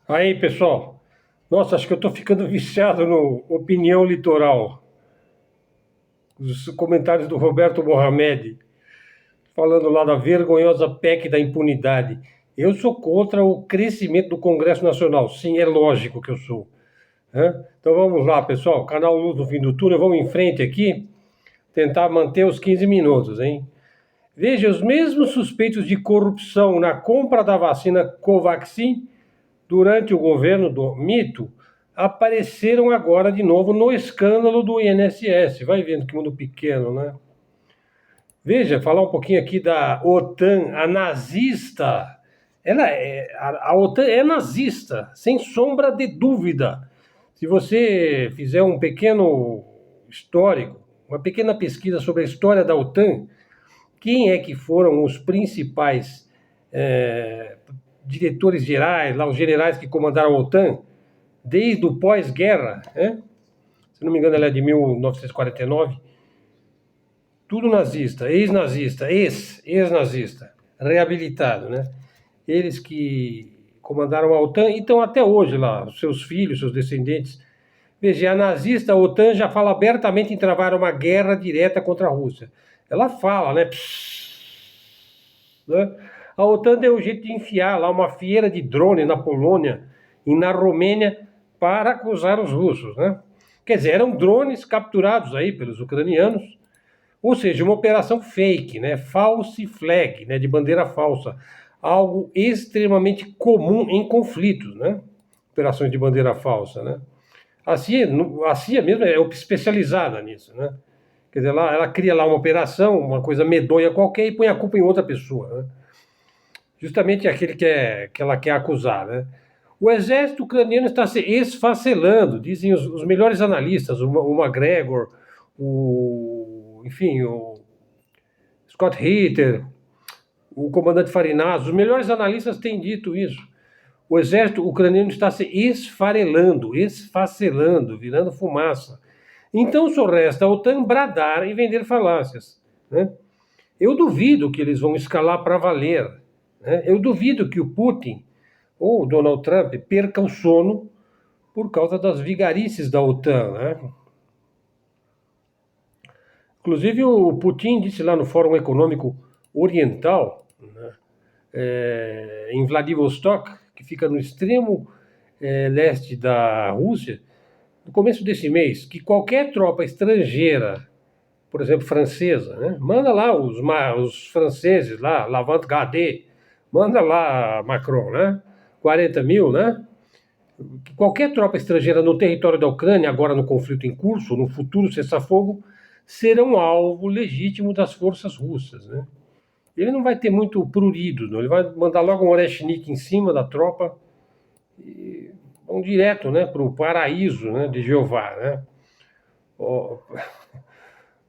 Aí, pessoal. Nossa, acho que eu tô ficando viciado no Opinião Litoral. Os comentários do Roberto Mohamed, falando lá da vergonhosa PEC da impunidade. Eu sou contra o crescimento do Congresso Nacional. Sim, é lógico que eu sou. Né? Então vamos lá, pessoal. Canal Luz no fim do túnel. Vamos em frente aqui. Tentar manter os 15 minutos, hein? Veja, os mesmos suspeitos de corrupção na compra da vacina Covaxin durante o governo do Mito, apareceram agora de novo no escândalo do INSS. Vai vendo que mundo pequeno, né? Veja, falar um pouquinho aqui da OTAN, a nazista. A OTAN é nazista, sem sombra de dúvida. Se você fizer um pequeno histórico, uma pequena pesquisa sobre a história da OTAN, quem é que foram os principais diretores gerais, lá os generais que comandaram a OTAN, desde o pós-guerra, né? Se não me engano, ela é de 1949, tudo nazista, ex-nazista, ex-nazista, reabilitado, né? Eles que comandaram a OTAN, então até hoje lá, os seus filhos, seus descendentes. Veja, a nazista, a OTAN já fala abertamente em travar uma guerra direta contra a Rússia. Ela fala, né? Né? A OTAN deu um jeito de enfiar lá uma fiera de drone na Polônia e na Romênia para acusar os russos, né? Quer dizer, eram drones capturados aí pelos ucranianos, ou seja, uma operação fake, né? False flag, né? De bandeira falsa, algo extremamente comum em conflitos, né? Operações de bandeira falsa, né? A CIA mesmo é especializada nisso, né? Quer dizer, ela cria lá uma operação, uma coisa medonha qualquer e põe a culpa em outra pessoa, né? Justamente aquele que ela quer acusar, né? O exército ucraniano está se esfacelando, dizem os melhores analistas, o McGregor, enfim, o Scott Ritter, o comandante Farinaz, os melhores analistas têm dito isso. O exército ucraniano está se esfarelando, esfacelando, virando fumaça. Então só resta a OTAN bradar e vender falácias, né? Eu duvido que eles vão escalar para valer, né? Eu duvido que o Putin ou o Donald Trump perca o sono por causa das vigarices da OTAN, né? Inclusive o Putin disse lá no Fórum Econômico Oriental, né, em Vladivostok, que fica no extremo leste da Rússia, no começo desse mês, que qualquer tropa estrangeira, por exemplo, francesa, né, manda lá os franceses lá, l'avant-garde, manda lá Macron, né, 40 mil, né, que qualquer tropa estrangeira no território da Ucrânia, agora no conflito em curso, no futuro cessar-fogo, serão alvo legítimo das forças russas, né. Ele não vai ter muito prurido, não. Ele vai mandar logo um Oreshnik em cima da tropa e vão direto, né, para o paraíso, né, de Jeová, né. Oh.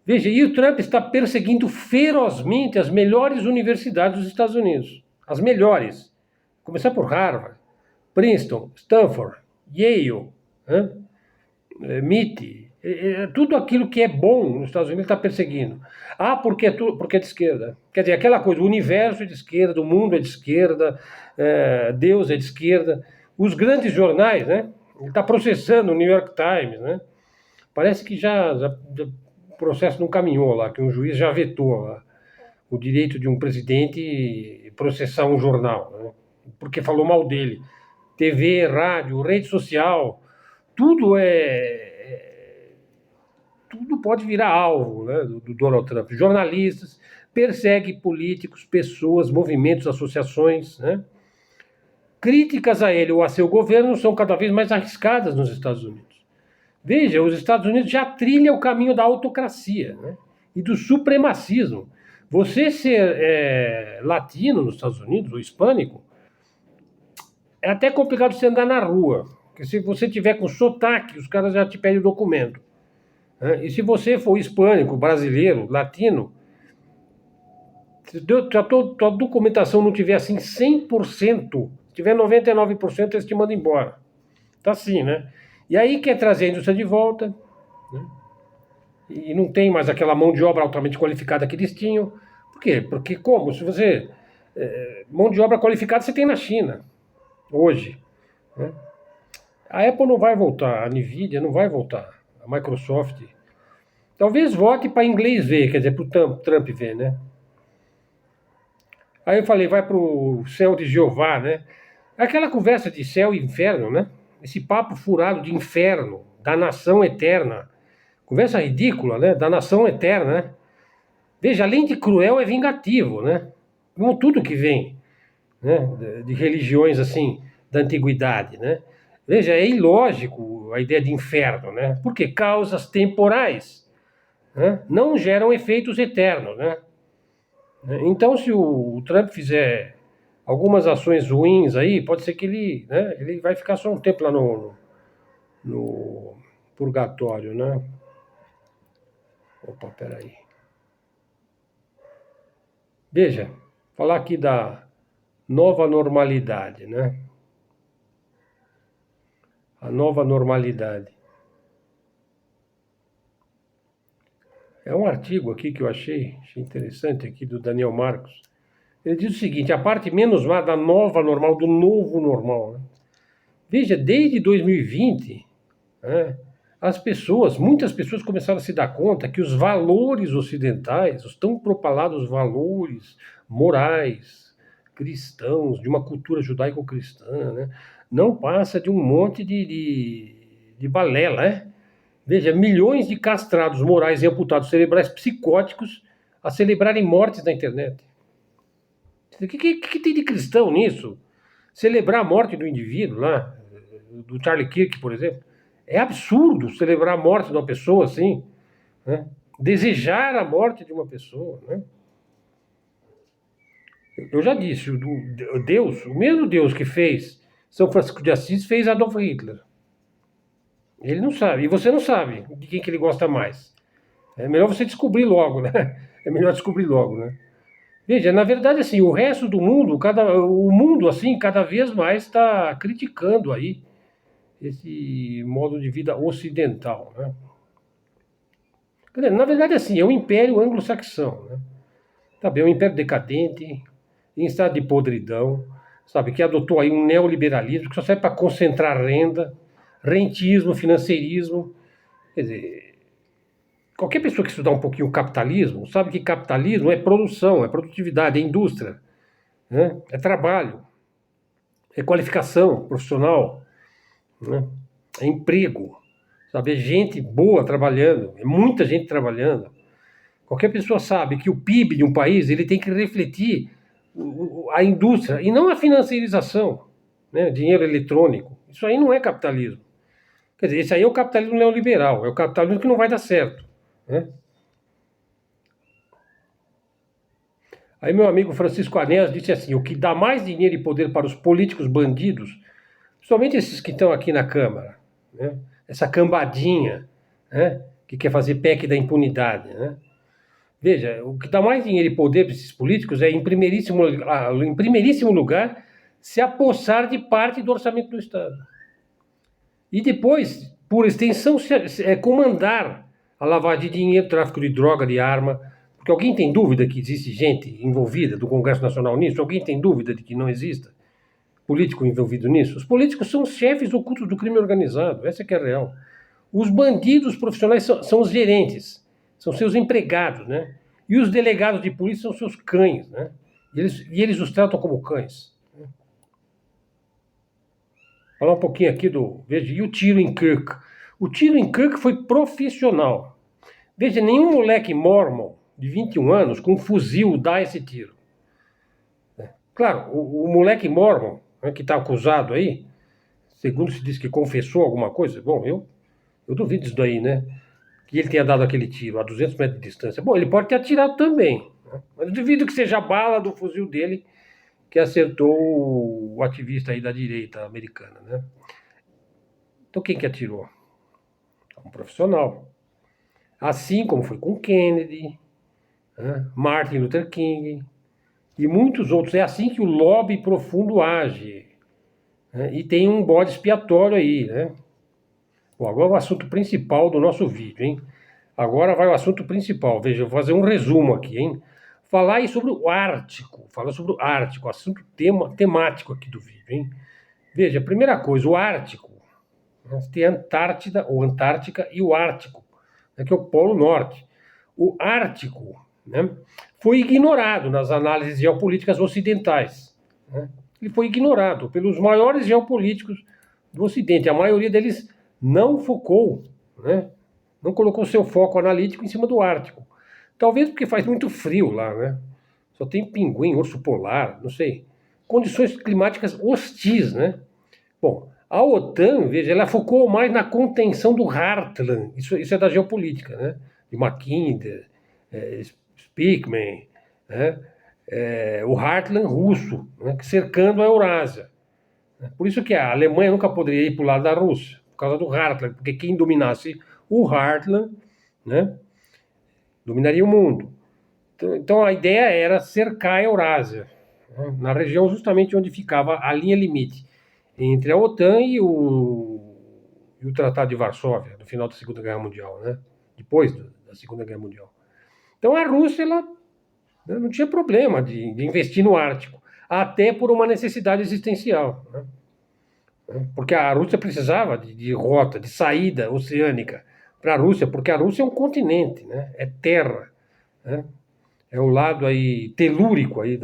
Veja, e o Trump está perseguindo ferozmente as melhores universidades dos Estados Unidos. As melhores. Começar por Harvard, Princeton, Stanford, Yale, né, MIT, tudo aquilo que é bom nos Estados Unidos está perseguindo. Ah, porque é de esquerda. Quer dizer, aquela coisa, o universo é de esquerda, o mundo é de esquerda, Deus é de esquerda. Os grandes jornais, né? Ele está processando o New York Times, né? Parece que já o processo não caminhou lá, que um juiz já vetou lá, o direito de um presidente processar um jornal, né? Porque falou mal dele. TV, rádio, rede social, tudo tudo pode virar alvo, né, do Donald Trump. Jornalistas, persegue políticos, pessoas, movimentos, associações, né? Críticas a ele ou a seu governo são cada vez mais arriscadas nos Estados Unidos. Veja, os Estados Unidos já trilham o caminho da autocracia, né, e do supremacismo. Você ser latino nos Estados Unidos, ou hispânico, é até complicado você andar na rua, porque se você tiver com sotaque, os caras já te pedem o documento. E se você for hispânico, brasileiro, latino, se a tua documentação não tiver assim 100%, se tiver 99%, eles te mandam embora. Tá assim, né? E aí quer trazer a indústria de volta, né? E não tem mais aquela mão de obra altamente qualificada que eles tinham. Por quê? Porque como? Se você... mão de obra qualificada você tem na China, hoje. né? A Apple não vai voltar, a Nvidia não vai voltar, a Microsoft talvez volte para inglês ver, quer dizer, para o Trump ver, né? Aí eu falei, vai para o céu de Jeová, né? Aquela conversa de céu e inferno, né? Esse papo furado de inferno, da nação eterna. Conversa ridícula, né? Da nação eterna, né? Veja, além de cruel, é vingativo, né? Como tudo que vem, né? De religiões assim, da antiguidade, né? Veja, é ilógico a ideia de inferno, né? Porque causas temporais, né? Não geram efeitos eternos, né? Então, se o Trump fizer algumas ações ruins aí, pode ser que ele, né, ele vai ficar só um tempo lá no purgatório, né? Opa, peraí. Veja, falar aqui da nova normalidade, né? A nova normalidade. É um artigo aqui que eu achei interessante aqui do Daniel Marcos. Ele diz o seguinte: a parte menos má da nova normal, do novo normal, né? Veja, desde 2020, né, muitas pessoas começaram a se dar conta que os valores ocidentais, os tão propalados valores morais, cristãos, de uma cultura judaico-cristã, né, não passa de um monte de balela, né? Veja, milhões de castrados morais e amputados cerebrais psicóticos a celebrarem mortes na internet. O que tem de cristão nisso? Celebrar a morte do indivíduo lá, do Charlie Kirk, por exemplo. É absurdo celebrar a morte de uma pessoa assim, né? Desejar a morte de uma pessoa, né? Eu já disse, Deus, o mesmo Deus que fez São Francisco de Assis, fez Adolf Hitler. Ele não sabe, e você não sabe de quem que ele gosta mais. É melhor você descobrir logo, né? É melhor descobrir logo, né? Veja, na verdade, assim, o resto do mundo, o mundo, assim, cada vez mais está criticando aí esse modo de vida ocidental, né? Quer dizer, na verdade, assim, é o Império Anglo-Saxão, né? Sabe, é um império decadente, em estado de podridão, sabe, que adotou aí um neoliberalismo que só serve para concentrar renda, rentismo, financeirismo. Quer dizer, qualquer pessoa que estudar um pouquinho o capitalismo sabe que capitalismo é produção, é produtividade, é indústria, né? É trabalho, é qualificação profissional, né? É emprego, sabe? É gente boa trabalhando, é muita gente trabalhando. Qualquer pessoa sabe que o PIB de um país ele tem que refletir a indústria e não a financiarização, né? Dinheiro eletrônico. Isso aí não é capitalismo. Quer dizer, esse aí é o capitalismo neoliberal, é o capitalismo que não vai dar certo, né? Aí meu amigo Francisco Anés disse assim: o que dá mais dinheiro e poder para os políticos bandidos, principalmente esses que estão aqui na Câmara, né? Essa cambadinha, né? Que quer fazer PEC da impunidade, né? Veja, o que dá mais dinheiro e poder para esses políticos é, em primeiríssimo lugar, se apossar de parte do orçamento do Estado. E depois, por extensão, comandar a lavagem de dinheiro, tráfico de droga, de arma. Porque alguém tem dúvida que existe gente envolvida do Congresso Nacional nisso? Alguém tem dúvida de que não exista político envolvido nisso? Os políticos são os chefes ocultos do crime organizado, essa que é a real. Os bandidos profissionais são os gerentes, são seus empregados, né? E os delegados de polícia são seus cães, né? E eles os tratam como cães. Falar um pouquinho aqui veja, e o tiro em Kirk? O tiro em Kirk foi profissional. Veja, nenhum moleque mormon de 21 anos com um fuzil dá esse tiro. Claro, o moleque mormon, né, que está acusado aí, segundo se diz que confessou alguma coisa, bom, eu duvido disso daí, né? Que ele tenha dado aquele tiro a 200 metros de distância. Bom, ele pode ter atirado também, né? Mas eu duvido que seja a bala do fuzil dele que acertou o ativista aí da direita americana, né? Então quem que atirou? Um profissional. Assim como foi com Kennedy, né? Martin Luther King e muitos outros. É assim que o lobby profundo age, né? E tem um bode expiatório aí, né? Bom, agora o assunto principal do nosso vídeo, hein? Agora vai o assunto principal. Veja, eu vou fazer um resumo aqui, hein? Falar aí sobre o Ártico. Falar sobre o Ártico, assunto temático aqui do vídeo, hein? Veja, a primeira coisa, o Ártico. Nós temos a Antártida, ou Antártica, e o Ártico, né, que é o Polo Norte. O Ártico, né, foi ignorado nas análises geopolíticas ocidentais. Né? Ele foi ignorado pelos maiores geopolíticos do Ocidente. A maioria deles não focou, né, não colocou seu foco analítico em cima do Ártico. Talvez porque faz muito frio lá, né? Só tem pinguim, urso polar, não sei. Condições climáticas hostis, né? Bom, a OTAN, veja, ela focou mais na contenção do Heartland. Isso é da geopolítica, né? De Mackinder, Speakman, né? O Heartland russo, né? Cercando a Eurásia. Por isso que a Alemanha nunca poderia ir para o lado da Rússia, por causa do Heartland, porque quem dominasse o Heartland, né, dominaria o mundo. Então a ideia era cercar a Eurásia, né, na região justamente onde ficava a linha limite entre a OTAN e o Tratado de Varsóvia, no final da Segunda Guerra Mundial, né, depois da Segunda Guerra Mundial. Então a Rússia ela, né, não tinha problema de investir no Ártico, até por uma necessidade existencial, né? Porque a Rússia precisava de rota, de saída oceânica para a Rússia, porque a Rússia é um continente, né? É terra, né? É o lado aí telúrico aí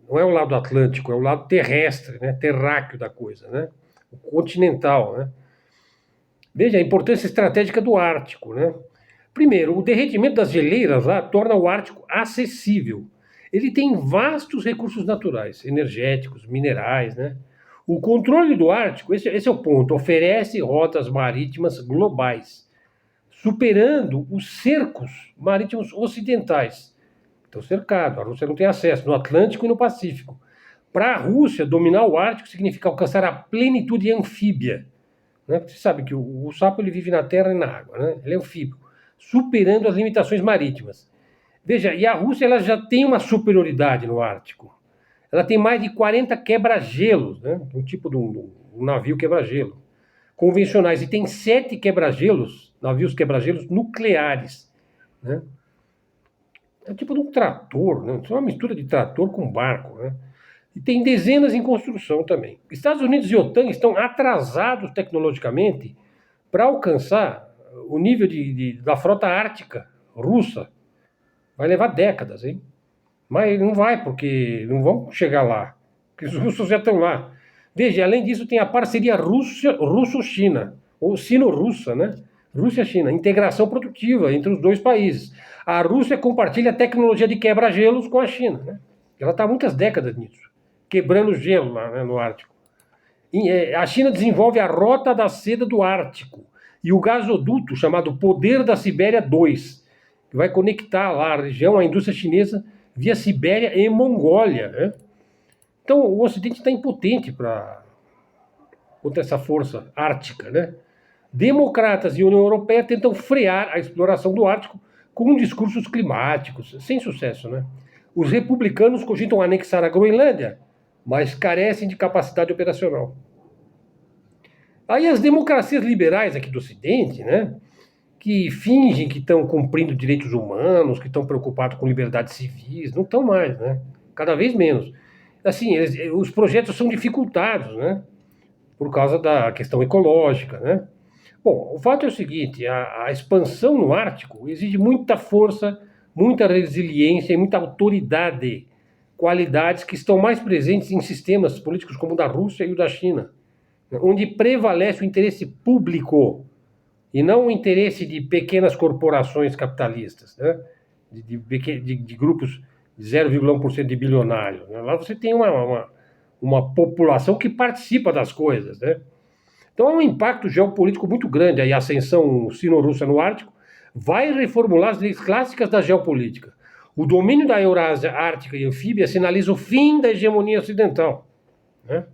não é o lado atlântico, é o lado terrestre, né? Terráqueo da coisa, né? O continental, né? Veja a importância estratégica do Ártico, né? Primeiro, o derretimento das geleiras lá torna o Ártico acessível. Ele tem vastos recursos naturais, energéticos, minerais, né? O controle do Ártico, esse é o ponto, oferece rotas marítimas globais, superando os cercos marítimos ocidentais. Estão cercados, a Rússia não tem acesso no Atlântico e no Pacífico. Para a Rússia, dominar o Ártico significa alcançar a plenitude anfíbia. Né? Você sabe que o sapo ele vive na terra e na água, né? Ele é anfíbio, superando as limitações marítimas. Veja, e a Rússia ela já tem uma superioridade no Ártico. Ela tem mais de 40 quebra-gelos, né? Um tipo de um navio quebra-gelo, convencionais. E tem 7 quebra-gelos, navios quebra-gelos nucleares. Né? É tipo de um trator, né? É uma mistura de trator com barco. Né? E tem dezenas em construção também. Estados Unidos e OTAN estão atrasados tecnologicamente para alcançar o nível da frota ártica russa. Vai levar décadas, hein? Mas não vai, porque não vão chegar lá. Porque os russos já estão lá. Veja, além disso, tem a parceria russo-china, ou sino-russa, né? Rússia-China, integração produtiva entre os dois países. A Rússia compartilha tecnologia de quebra-gelos com a China, né? Ela está há muitas décadas nisso, quebrando gelo lá, né, no Ártico. A China desenvolve a Rota da Seda do Ártico e o gasoduto chamado Poder da Sibéria 2, que vai conectar lá a região à indústria chinesa via Sibéria e Mongólia. Né? Então o Ocidente está impotente contra essa força ártica. Né? Democratas e União Europeia tentam frear a exploração do Ártico com discursos climáticos, sem sucesso. Né? Os republicanos cogitam anexar a Groenlândia, mas carecem de capacidade operacional. Aí as democracias liberais aqui do Ocidente, né, que fingem que estão cumprindo direitos humanos, que estão preocupados com liberdades civis, não estão mais, né? Cada vez menos. Assim, os projetos são dificultados, né? Por causa da questão ecológica, né? Bom, o fato é o seguinte, a expansão no Ártico exige muita força, muita resiliência e muita autoridade, qualidades que estão mais presentes em sistemas políticos como o da Rússia e o da China, onde prevalece o interesse público e não o interesse de pequenas corporações capitalistas, né? de grupos de 0,1% de bilionários. Né? Lá você tem uma população que participa das coisas. Né? Então há um impacto geopolítico muito grande. Aí a ascensão sino-russa no Ártico vai reformular as leis clássicas da geopolítica. O domínio da Eurásia ártica e anfíbia sinaliza o fim da hegemonia ocidental. Né?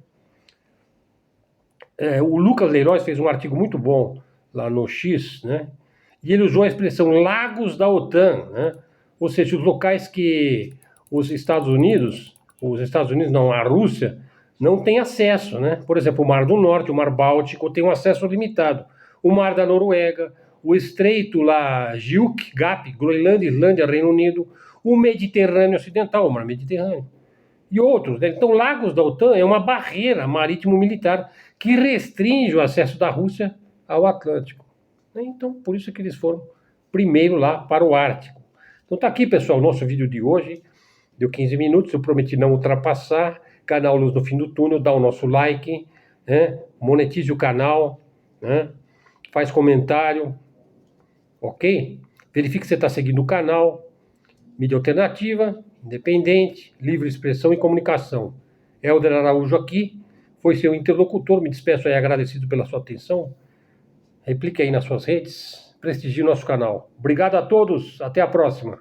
O Lucas Leiroz fez um artigo muito bom lá no X, né? E ele usou a expressão lagos da OTAN, né? Ou seja, os locais que os Estados Unidos não, a Rússia, não tem acesso, né? Por exemplo, o Mar do Norte, o Mar Báltico, tem um acesso limitado. O Mar da Noruega, o Estreito lá, Gap, Groenlândia, Islândia, Reino Unido, o Mediterrâneo Ocidental, o Mar Mediterrâneo. e outros, né? Então, Lagos da OTAN é uma barreira marítimo-militar que restringe o acesso da Rússia ao Atlântico, né? Então, por isso que eles foram primeiro lá para o Ártico. Então tá aqui, pessoal, o nosso vídeo de hoje. Deu 15 minutos, eu prometi não ultrapassar. Canal Luz no Fim do Túnel, dá o nosso like, né? Monetize o canal, né? Faz comentário, ok? Verifique que você está seguindo o canal. Mídia alternativa, independente, livre expressão e comunicação. Helder Araújo aqui, foi seu interlocutor. Me despeço aí agradecido pela sua atenção. Replique aí nas suas redes, prestigie nosso canal. Obrigado a todos, até a próxima.